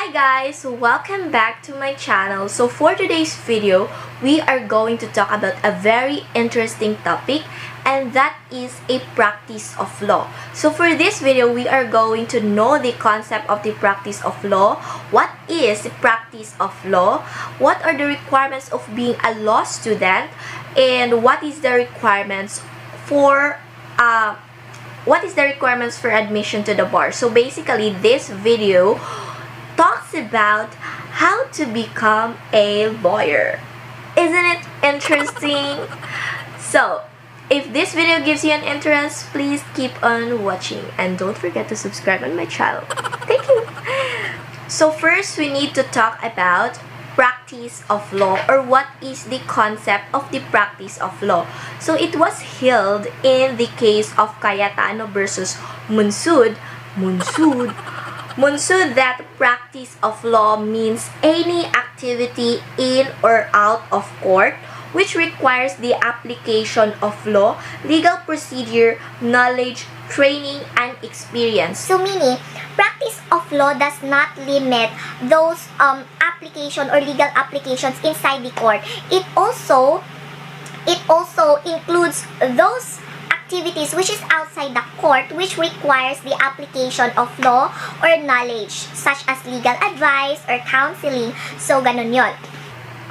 Hi guys! Welcome back to my channel. So for today's video, we are going to talk about a very interesting topic, and that is a practice of law. So for this video, we are going to know the concept of the practice of law. What is the practice of law? What are the requirements of being a law student? And what is the requirements for admission to the bar? So basically, this video talks about how to become a lawyer. Isn't it interesting? So, if this video gives you an interest, please keep on watching and don't forget to subscribe on my channel. Thank you. So first, we need to talk about practice of law, or what is the concept of the practice of law. So it was held in the case of Cayetano versus Munsud that practice of law means any activity in or out of court which requires the application of law, legal procedure, knowledge, training, and experience. So meaning, practice of law does not limit those application or legal applications inside the court. It also includes those activities which is outside the court, which requires the application of law or knowledge, such as legal advice or counseling. So, ganun yun.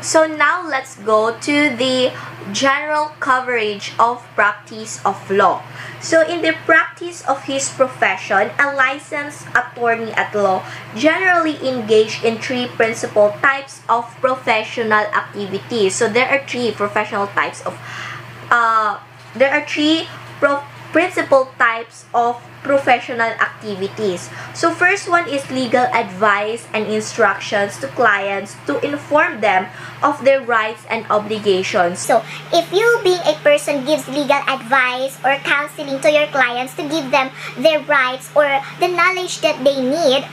So now let's go to the general coverage of practice of law. So in the practice of his profession, a licensed attorney at law generally engage in three principal types of professional activities. So there are three professional types of principal types of professional activities. So first one is legal advice and instructions to clients to inform them of their rights and obligations. So if you being a person gives legal advice or counseling to your clients to give them their rights or the knowledge that they need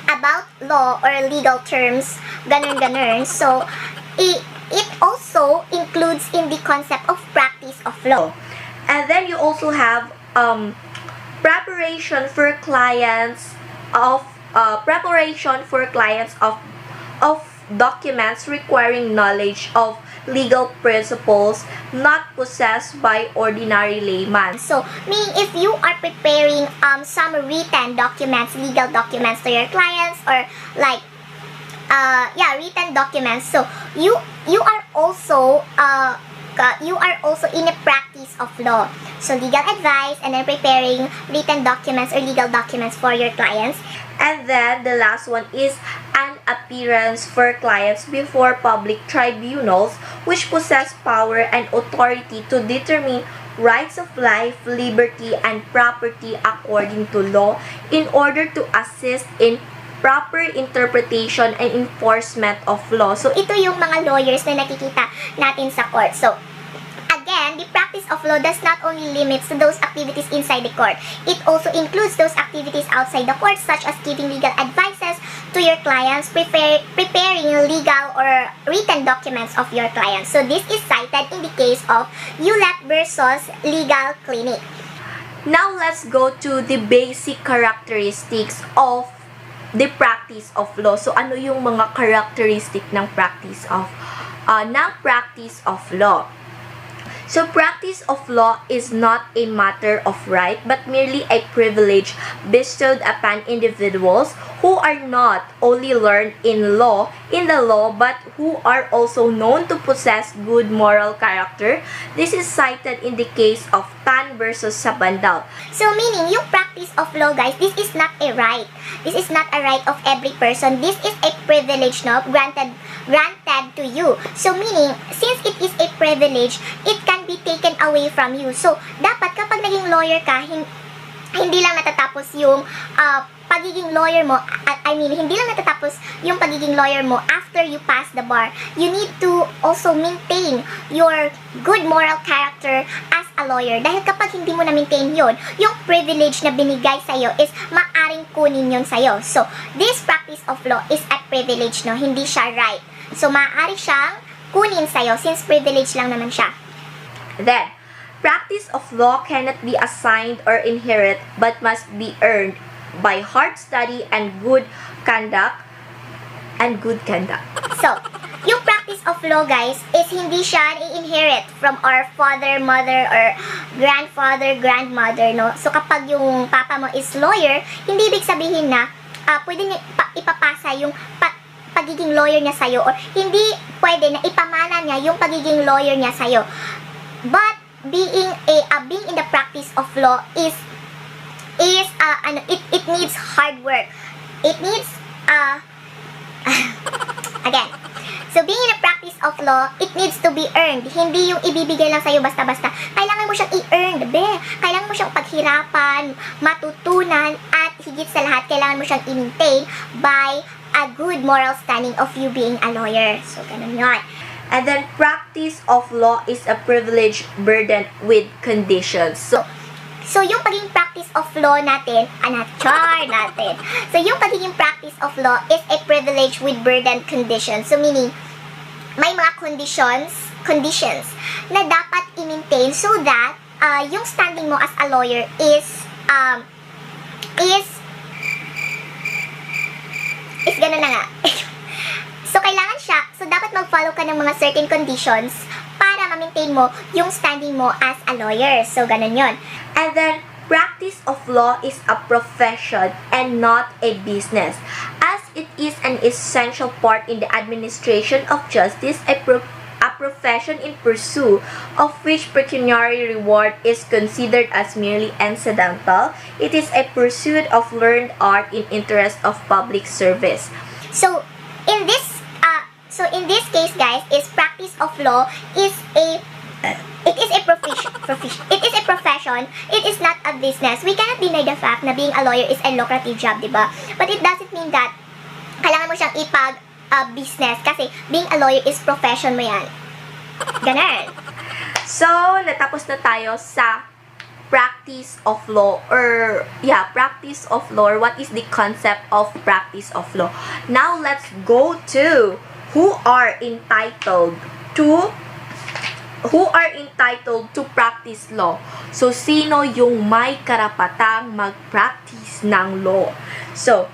about law or legal terms, ganun. So it also includes in the concept of practice of law. And then you also have preparation for clients of documents requiring knowledge of legal principles not possessed by ordinary layman. So, meaning if you are preparing some written documents, legal documents to your clients, or like written documents, so you are also in a practice of law. So legal advice and then preparing written documents or legal documents for your clients. And then the last one is an appearance for clients before public tribunals which possess power and authority to determine rights of life, liberty, and property according to law in order to assist in proper interpretation and enforcement of law. So ito yung mga lawyers na nakikita natin sa court. So again, the practice of law does not only limit to those activities inside the court. It also includes those activities outside the court, such as giving legal advices to your clients, preparing legal or written documents of your clients. So this is cited in the case of ULEP versus Legal Clinic. Now let's go to the basic characteristics of the practice of law. So ano yung mga characteristic ng practice of law? So practice of law is not a matter of right, but merely a privilege bestowed upon individuals who are not only learned in the law, but who are also known to possess good moral character. This is cited in the case of Tan versus Sabandal. So meaning, yung practice of law, guys, this is not a right. This is not a right of every person. This is a privilege, no? Granted to you. So meaning, since it is a privilege, it can be taken away from you. So dapat kapag naging lawyer ka, hindi lang natatapos yung pagiging lawyer mo. Hindi lang natatapos yung pagiging lawyer mo after you pass the bar. You need to also maintain your good moral character as a lawyer. Dahil kapag hindi mo na-maintain yun, yung privilege na binigay sa'yo is maaring kunin yun sa'yo. So, this practice of law is a privilege, no? Hindi siya right. So, maaari siyang kunin sa'yo since privilege lang naman siya. Then, practice of law cannot be assigned or inherited but must be earned by hard study and good conduct and good conduct. So, yung practice of law, guys, is hindi siya i-inherit from our father, mother, or grandfather, grandmother, no? So, kapag yung papa mo is lawyer, hindi ibig sabihin na pwede niya ipapasa yung pagiging lawyer niya sa'yo, or hindi pwede na ipamana niya yung pagiging lawyer niya sa'yo. But, being in the practice of law is it needs hard work. It needs again. So, being in the practice of law, it needs to be earned. Hindi yung ibibigay lang sa'yo basta-basta. Kailangan mo siyang i-earn, Kailangan mo siyang paghirapan, matutunan, at higit sa lahat, kailangan mo siyang i-maintain by a good moral standing of you being a lawyer. So, ganun yun. And then, practice of law is a privilege burdened with conditions. So, yung pagiging practice of law natin, natin. So, yung pagiging practice of law is a privilege with burdened conditions. So, meaning, may mga conditions na dapat i-maintain so that yung standing mo as a lawyer is ganun na nga. So, kailangan siya, so dapat mag-follow ka ng mga certain conditions para ma-maintain mo yung standing mo as a lawyer. So, ganun yon. And then, practice of law is a profession and not a business, as it is an essential part in the administration of justice, a profession in pursuit of which pecuniary reward is considered as merely incidental. It is a pursuit of learned art in interest of public service. So, in this case, guys, is practice of law is a profession. It is not a business. We cannot deny the fact na being a lawyer is a lucrative job, diba? But it doesn't mean that kailangan mo siyang business kasi being a lawyer is profession mo yan. Ganun. So, natapos na tayo sa practice of law, practice of law, or what is the concept of practice of law. Now, let's go to who are entitled to practice law. So, sino yung may karapatang mag-practice ng law? So,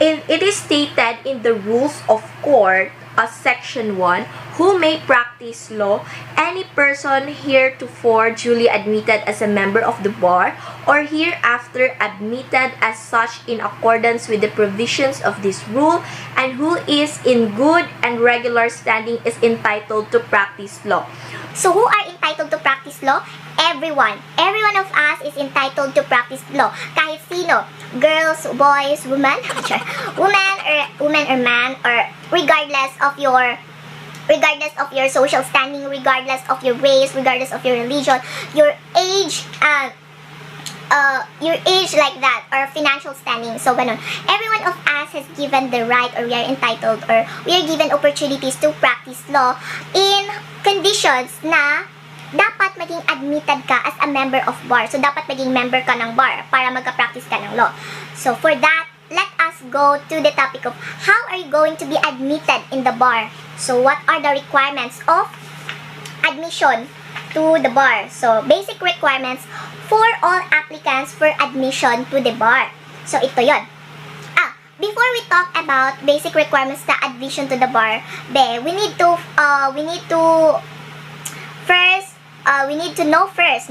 it is stated in the Rules of Court, Section 1, who may practice law: any person heretofore duly admitted as a member of the bar, or hereafter admitted as such in accordance with the provisions of this rule, and who is in good and regular standing is entitled to practice law. So, who are entitled to practice law? Everyone. Every one of us is entitled to practice law. Kahit sino. Girls, boys, women or man, or regardless of your social standing, regardless of your race, regardless of your religion, your age like that, or financial standing. So, ganun. Every one of us has given the right, or we are entitled, or we are given opportunities to practice law in conditions na dapat maging admitted ka as a member of bar. So, dapat maging member ka ng bar para magka-practice ka ng law. So, for that, let us go to the topic of how are you going to be admitted in the bar. So, what are the requirements of admission to the bar? So, basic requirements for all applicants for admission to the bar. So, ito yon. Before we talk about basic requirements na admission to the bar, we need to know first.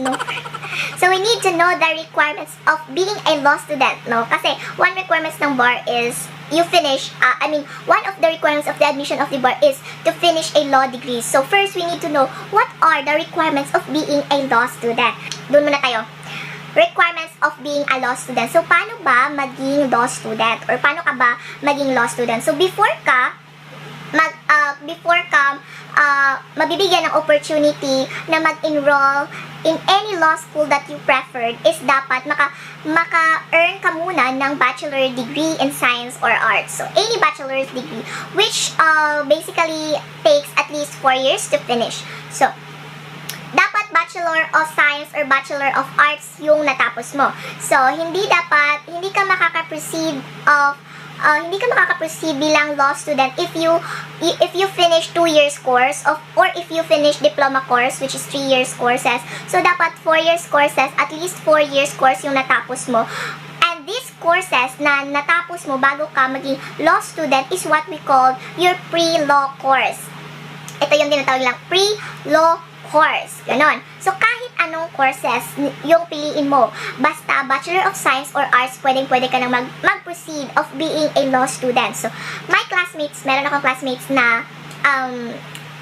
So, we need to know the requirements of being a law student, no? Kasi, one requirements ng bar is you finish, one of the requirements of the admission of the bar is to finish a law degree. So, first, we need to know what are the requirements of being a law student. Doon muna tayo. Requirements of being a law student. So, paano ba maging law student? Or paano ka ba maging law student? So, before ka mabibigyan ng opportunity na mag-enroll in any law school that you preferred, is dapat maka-earn ka muna ng bachelor degree in science or arts. So, any bachelor's degree, which basically takes at least 4 years to finish. So, dapat Bachelor of Science or Bachelor of Arts yung natapos mo. So, hindi ka makaka-proceed bilang law student if you finish 2 years course or if you finish diploma course, which is 3 years courses. So, dapat 4 years courses, at least 4 years course yung natapos mo. And this courses na natapos mo bago ka maging law student is what we call your pre-law course. Ito yung tinatawag lang pre-law course. Ganon. So, kahit anong courses yung piliin mo, basta Bachelor of Science or Arts, pwede ka nang mag-proceed of being a law student. So, my classmates, meron akong classmates na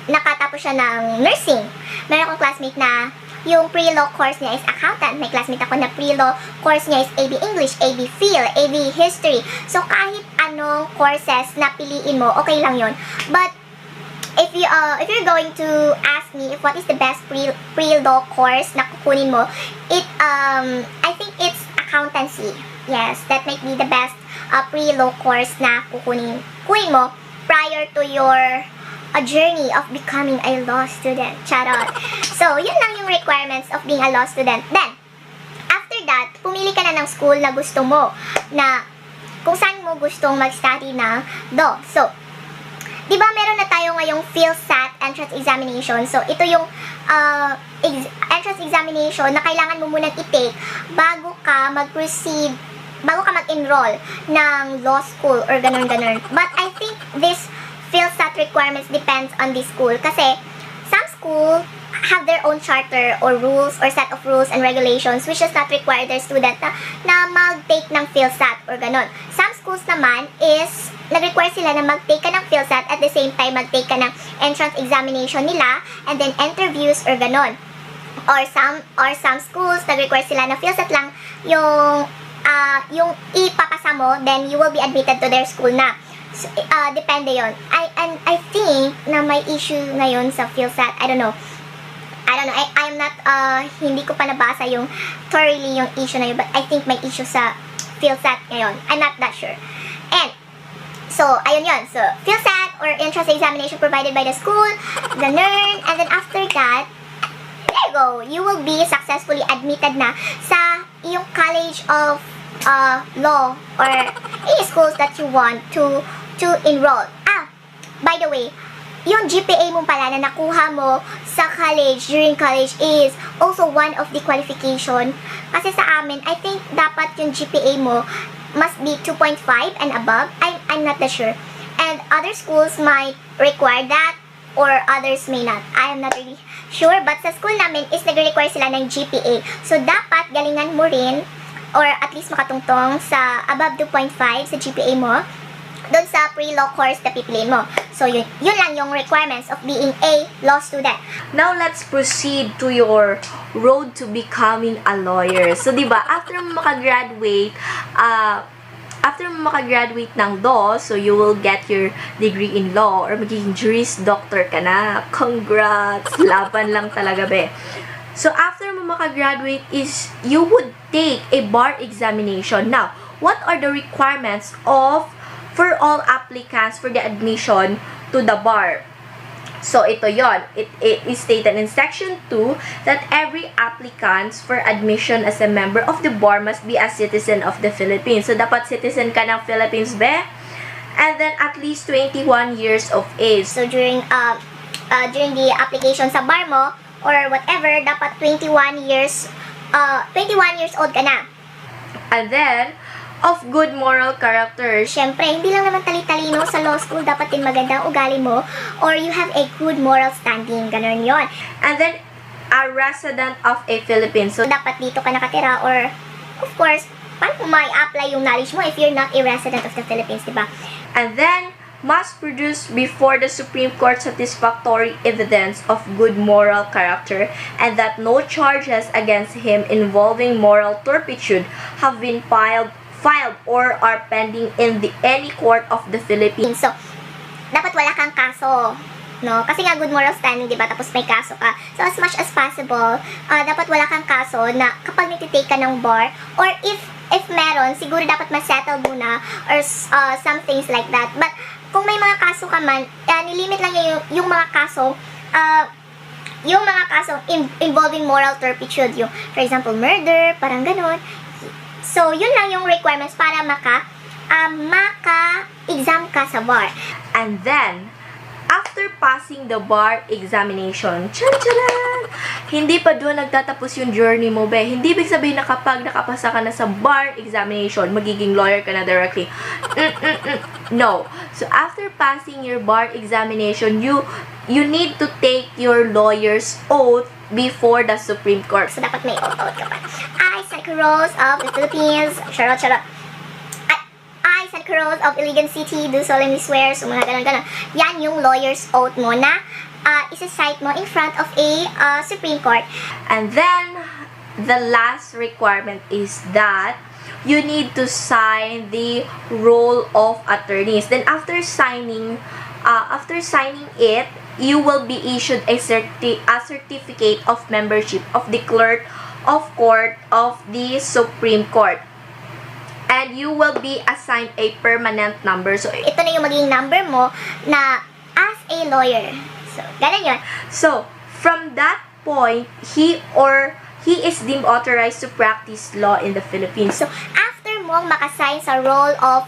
nakatapos siya ng nursing. Meron akong classmate na yung pre-law course niya is accountant. May classmate ako na pre-law course niya is AB English, AB Phil, AB History. So, kahit anong courses na piliin mo, okay lang yon. But, if you're going to ask me if what is the best pre-law course na kukunin mo, I think it's accountancy. Yes, that might be the best pre-law course na kukunin mo prior to your journey of becoming a law student. Charot. So, yun lang yung requirements of being a law student. Then, after that, pumili ka na ng school na gusto mo, na kung saan mo gustong mag-study ng law. So, di ba meron na tayo ngayong PhilSat entrance examination? So, ito yung entrance examination na kailangan mo munang i-take bago ka mag-proceed, bago ka mag-enroll ng law school or ganun-ganun. But I think this PhilSat requirements depends on the school kasi some school have their own charter or rules or set of rules and regulations which does not require their student na mag-take ng PhilSat or ganun. Some schools naman is nag-require sila na mag-take ka ng PhilSat at the same time mag-take ka ng entrance examination nila and then interviews or ganun. Or some schools nag-require sila na PhilSat lang yung ipapasa mo, then you will be admitted to their school na. So, depende yon. I think na may issue ngayon sa PhilSat. I don't know. I'm not, hindi ko pa nabasa yung thoroughly yung issue na yun, but I think may issue sa PhilSat ngayon. I'm not that sure. And, so, ayun yun. So, PhilSat or entrance examination provided by the school, the learn, and then after that, there you go. You will be successfully admitted na sa yung college of law or any schools that you want to enroll. By the way, yung GPA mo pala na nakuha mo sa college, during college is also one of the qualification. Kasi sa amin, I think dapat yung GPA mo must be 2.5 and above. I'm not that sure. And other schools might require that or others may not. I am not really sure. But sa school namin is nag-require sila ng GPA. So, dapat galingan mo rin or at least makatungtong sa above 2.5 sa GPA mo doon sa pre-law course na pipiliin mo. So, yun lang yung requirements of being a law student. Now, let's proceed to your road to becoming a lawyer. So, di ba, after mo makagraduate ng law, so you will get your degree in law or magiging juris doctor ka na. Congrats! Laban lang talaga, be. So, after mo makagraduate is you would take a bar examination. Now, what are the requirements for all applicants for the admission to the bar? So, ito yon. It is stated in Section 2 that every applicant for admission as a member of the bar must be a citizen of the Philippines. So, dapat citizen ka ng Philippines, be? And then, at least 21 years of age. So, during the application sa bar mo, or whatever, dapat 21 years old ka na. And then, of good moral character. Siyempre, hindi lang naman tali-talino sa law school, dapat din magandang ugali mo or you have a good moral standing, ganun yon. And then, a resident of a Philippines. So, dapat dito ka nakatira or, of course, paano may apply yung knowledge mo if you're not a resident of the Philippines, diba? And then, must produce before the Supreme Court satisfactory evidence of good moral character and that no charges against him involving moral turpitude have been filed or are pending in any court of the Philippines. So, dapat wala kang kaso, no? Kasi nga good moral standing, diba? Tapos may kaso ka. So, as much as possible, dapat wala kang kaso na kapag nititake ka ng bar or if meron, siguro dapat ma-settle muna or some things like that. But, kung may mga kaso ka man, nilimit lang yung mga kaso, involving moral turpitude, yung, for example, murder, parang ganun. So, yun lang yung requirements para maka-exam ka sa bar. And then, after passing the bar examination. Tcharan! Hindi pa doon nagtatapos yung journey mo, be. Hindi ibig sabihin na kapag nakapasa ka na sa bar examination, magiging lawyer ka na directly. No. So, after passing your bar examination, you need to take your lawyer's oath before the Supreme Court. So, dapat may oath ka pa. I, Seneca Rose of the Philippines, charot. I, Seneca Rose of Iligan City, do solemnly swear. So, mga ganon. Yan yung lawyer's oath mo na isa-cite mo in front of a Supreme Court. And then, the last requirement is that you need to sign the roll of attorneys. Then, after signing it, you will be issued a certificate of membership of the clerk of court of the Supreme Court. And you will be assigned a permanent number. So, ito na yung magiging number mo na as a lawyer. So, ganun yun. So, from that point, he is deemed authorized to practice law in the Philippines. So, after mong makasign sa roll of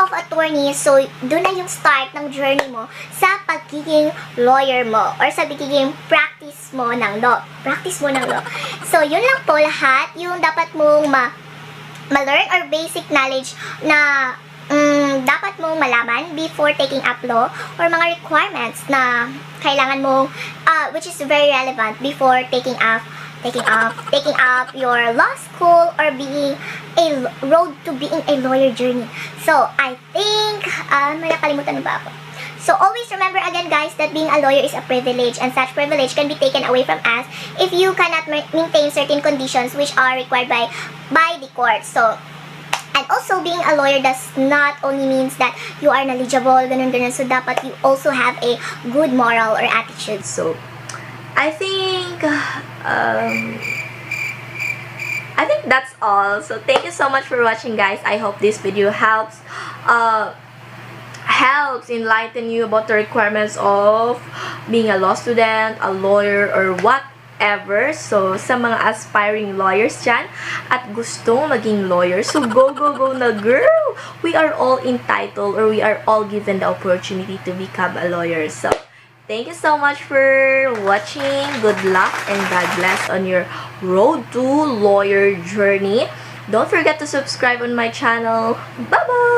attorney, so, doon na yung start ng journey mo sa pagiging lawyer mo or sa pagiging practice mo ng law. So, yun lang po lahat yung dapat mong ma-learn or basic knowledge na dapat mong malaman before taking up law or mga requirements na kailangan mong which is very relevant before taking up your law school or being a road to being a lawyer journey. So, I think may nakalimutan ba ako? So, always remember again, guys, that being a lawyer is a privilege, and such privilege can be taken away from us if you cannot maintain certain conditions which are required by the court. So, and also, being a lawyer does not only means that you are knowledgeable, ganun. So, dapat you also have a good moral or attitude. So, I think that's all. So, thank you so much for watching, guys. I hope this video helps enlighten you about the requirements of being a law student, a lawyer, or whatever. So, sa mga aspiring lawyers dyan at gustong maging lawyer, so go na, girl! We are all entitled, or we are all given the opportunity to become a lawyer. So, thank you so much for watching. Good luck and God bless on your road to lawyer journey. Don't forget to subscribe on my channel. Bye-bye!